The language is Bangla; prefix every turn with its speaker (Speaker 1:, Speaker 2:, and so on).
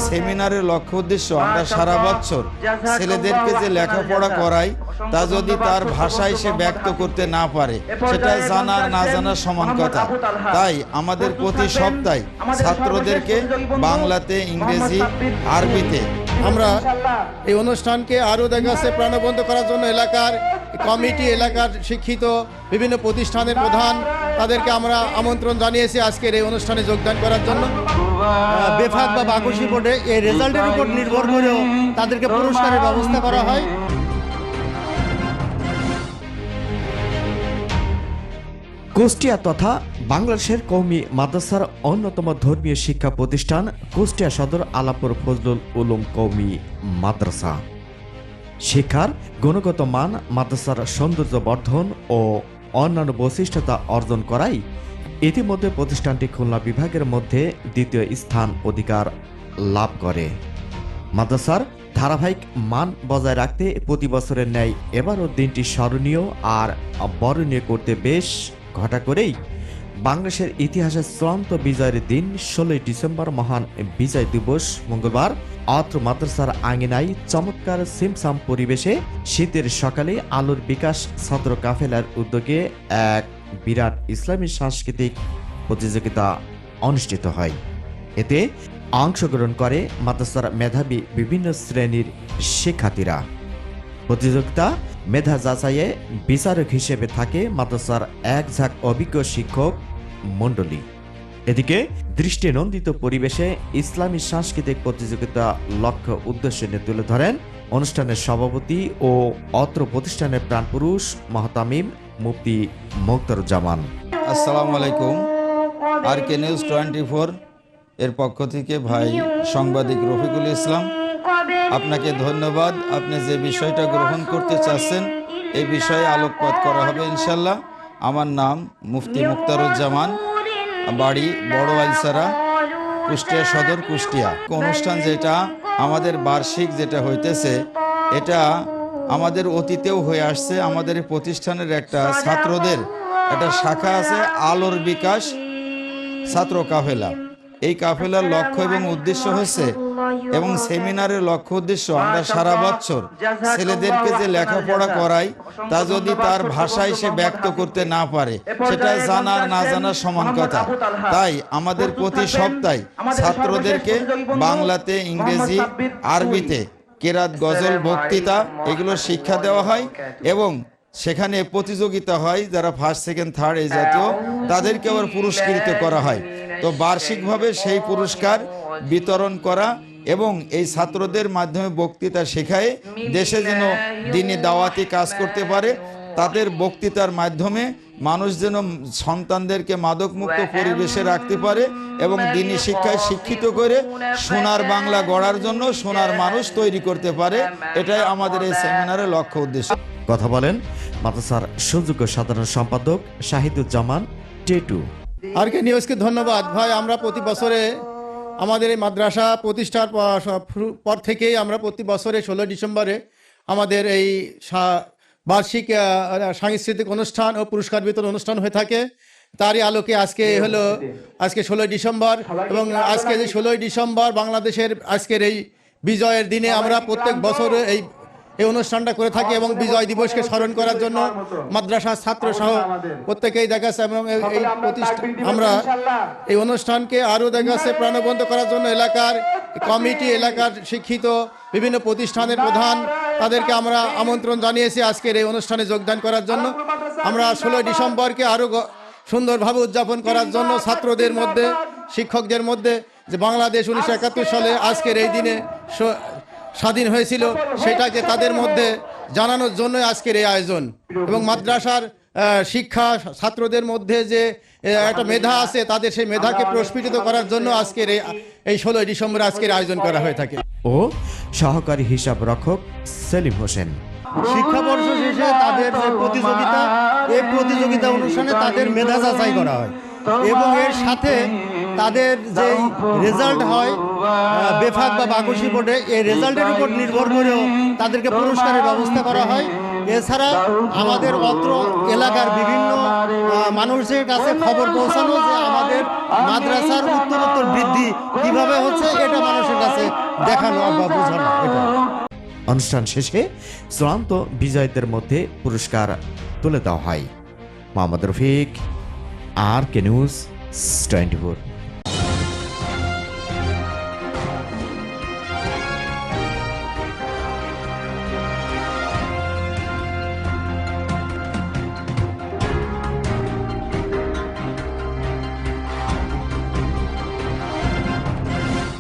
Speaker 1: সেমিনারের লক্ষ্য উদ্দেশ্য আমরা সারা বছর ছেলেদেরকে যে লেখাপড়া করাই তা যদি তার ভাষায় সে ব্যক্ত করতে না পারে সেটা জানার না জানার সমান কথা। তাই আমাদের প্রতি সপ্তাহে ছাত্রদেরকে বাংলাতে, ইংরেজি, আরবিতে
Speaker 2: আমরা এই অনুষ্ঠানকে আরও দেখাচ্ছে প্রাণবন্ত করার জন্য এলাকার কমিটি, এলাকার শিক্ষিত বিভিন্ন প্রতিষ্ঠানের প্রধান তাদেরকে আমরা আমন্ত্রণ জানিয়েছি আজকের এই অনুষ্ঠানে যোগদান করার জন্য। বেফাক বা বাকুশি বোর্ডে এই রেজাল্টের উপর নির্ভর করেও তাদেরকে পুরস্কারের ব্যবস্থা করা হয়।
Speaker 3: কুষ্টিয়া তথা বাংলাদেশের কওমি মাদ্রাসার অন্যতম ধর্মীয় শিক্ষা প্রতিষ্ঠান কুষ্টিয়া সদর আলাপুর ফজলুল উলুম কওমি মাদ্রাসা শিক্ষার গুণগত মান, মাদ্রাসার সৌন্দর্য বর্ধন ও অন্যান্য বৈশিষ্ট্যতা অর্জন করাই ইতিমধ্যে প্রতিষ্ঠানটি খুলনা বিভাগের মধ্যে দ্বিতীয় স্থান অধিকার লাভ করে। মাদ্রাসার ধারাবাহিক মান বজায় রাখতে প্রতি বছরের ন্যায় এবারও দিনটি স্মরণীয় আর বরণীয় করতে বেশ ঘটা করেই বাংলাদেশের ইতিহাসের চূড়ান্ত বিজয়ের দিন 16 ডিসেম্বর মহান বিজয় দিবস মঙ্গলবার অত্র মাদ্রাসার আঙিনায় চমৎকার সিমসাম পরিবেশে শীতের সকালে আলোর বিকাশ ছাত্র কাফেলার উদ্যোগে এক বিরাট ইসলামী সাংস্কৃতিক প্রতিযোগিতা অনুষ্ঠিত হয়। এতে অংশগ্রহণ করে মাদ্রাসার মেধাবী বিভিন্ন শ্রেণীর শিক্ষার্থীরা। প্রতিযোগিতা মেধা যাচাইয়ে বিচারক হিসেবে থাকে মাদ্রাসার এক ঝাঁক অভিজ্ঞ শিক্ষক মণ্ডলী। এদিকে দৃষ্টিনন্দিত পরিবেশে ইসলামী সাংস্কৃতিক প্রতিযোগিতা লক্ষ্য উদ্দেশ্য নিয়ে তুলে ধরেন অনুষ্ঠানের সভাপতি ও অত্র প্রতিষ্ঠানের প্রাণপুরুষ মহতামিম মুফতি মোক্তারুজ্জামান।
Speaker 1: আসসালামু আলাইকুম। আর কে নিউজ 24 এর পক্ষ থেকে ভাই সাংবাদিক রফিকুল ইসলাম, আপনাকে ধন্যবাদ। আপনি যে বিষয়টা গ্রহণ করতে চাচ্ছেন এই বিষয়ে আলোকপাত করা হবে ইনশাল্লাহ। আমার নাম মুফতি মোক্তারুজ্জামান, বাড়ি বড় আইসারা, কুষ্টিয়া সদর, কুষ্টিয়া। অনুষ্ঠান যেটা আমাদের বার্ষিক যেটা হইতেছে এটা আমাদের অতীতেও হয়ে আসছে। আমাদের এই প্রতিষ্ঠানের একটা ছাত্রদের একটা শাখা আছে আলোর বিকাশ ছাত্র কাফেলা। এই কাফেলার লক্ষ্য এবং উদ্দেশ্য হচ্ছে এবং সেমিনারের লক্ষ্য উদ্দেশ্য আমরা সারা বছর ছেলেদেরকে যে লেখাপড়া করাই তা যদি তার ভাষায় সে ব্যক্ত করতে না পারে সেটা জানার না জানার সমান কথা। তাই আমাদের প্রতি সপ্তাহে ছাত্রদেরকে বাংলাতে, ইংরেজি, আরবিতে কেরাত, গজল, বক্তৃতা এগুলো শিক্ষা দেওয়া হয় এবং সেখানে প্রতিযোগিতা হয়। যারা ফার্স্ট, সেকেন্ড, থার্ড এই জাতীয় তাদেরকে আবার পুরস্কৃত করা হয়। তো বার্ষিকভাবে সেই পুরস্কার বিতরণ করা এবং এই ছাত্রদের মাধ্যমে বক্তৃতা শেখায় দেশে যেন দিনী দাওয়াতি কাজ করতে পারে। তাদের বক্তৃতার মাধ্যমে মানুষ যেন সন্তানদেরকে মাদকমুক্ত পরিবেশে রাখতে পারে এবং দিনী শিক্ষায় শিক্ষিত করে সোনার বাংলা গড়ার জন্য সোনার মানুষ তৈরি করতে পারে। এটাই আমাদের এই সেমিনারের লক্ষ্য উদ্দেশ্য।
Speaker 3: কথা বলেন মাদ্রাসার সুযোগ্য সাধারণ সম্পাদক শাহিদুজ্জামান টেটু।
Speaker 2: আর কে নিউজকে ধন্যবাদ। ভাই, আমরা প্রতি বছরে আমাদের এই মাদ্রাসা প্রতিষ্ঠার পর থেকেই আমরা প্রতি বছরে 16 ডিসেম্বরে আমাদের এই বার্ষিক সাংস্কৃতিক অনুষ্ঠান ও পুরস্কার বিতরণ অনুষ্ঠান হয়ে থাকে। তারই আলোকে আজকে 16 ডিসেম্বর এবং আজকে যে 16 ডিসেম্বর বাংলাদেশের আজকের এই বিজয়ের দিনে আমরা প্রত্যেক বছর এই অনুষ্ঠানটা করে থাকি এবং বিজয় দিবসকে স্মরণ করার জন্য মাদ্রাসার ছাত্র সহ প্রত্যেকেই দেখাচ্ছে এবং এই আমরা এই অনুষ্ঠানকে আরও দেখাচ্ছে প্রাণবন্ত করার জন্য এলাকার কমিটি, এলাকার শিক্ষিত বিভিন্ন প্রতিষ্ঠানের প্রধান তাদেরকে আমরা আমন্ত্রণ জানিয়েছি আজকের এই অনুষ্ঠানে যোগদান করার জন্য। আমরা 16 ডিসেম্বরকে আরও সুন্দরভাবে উদযাপন করার জন্য ছাত্রদের মধ্যে, শিক্ষকদের মধ্যে যে বাংলাদেশ 1971 সালে আজকের এই দিনে স্বাধীন হয়েছিল সেটাকে তাদের মধ্যে জানানোর জন্য আজকের এই আয়োজন এবং মাদ্রাসার শিক্ষা ছাত্রদের মধ্যে যে একটা মেধা আছে তাদের সেই মেধাকে প্রস্ফুটিত করার জন্য আজকের এই 16 ডিসেম্বর আজকের আয়োজন করা হয়ে থাকে।
Speaker 3: ও সহকারী হিসাব রক্ষক সেলিম হোসেন।
Speaker 2: শিক্ষাবর্ষ শেষে তাদের যে প্রতিযোগিতা, এই প্রতিযোগিতা অনুষ্ঠানে তাদের মেধা যাচাই করা হয় এবং এর সাথে তাদের যে রেজাল্ট হয় বেফাক বা বাকুশি বোর্ডে এই রেজাল্টের উপর নির্ভর করেও তাদেরকে পুরস্কারের ব্যবস্থা করা হয়। এছাড়া আমাদের অত্র এলাকার বিভিন্ন মানুষের কাছে খবর পৌঁছানো যে আমাদের মাদ্রাসার উত্তরোত্তর বৃদ্ধি কিভাবে হচ্ছে এটা মানুষের কাছে দেখানো বা বোঝানো এটা।
Speaker 3: অনুষ্ঠান শেষে চূড়ান্ত বিজয়ীদের মধ্যে পুরস্কার তুলে দেওয়া হয়। Mohammad Rafiq, RK News 24।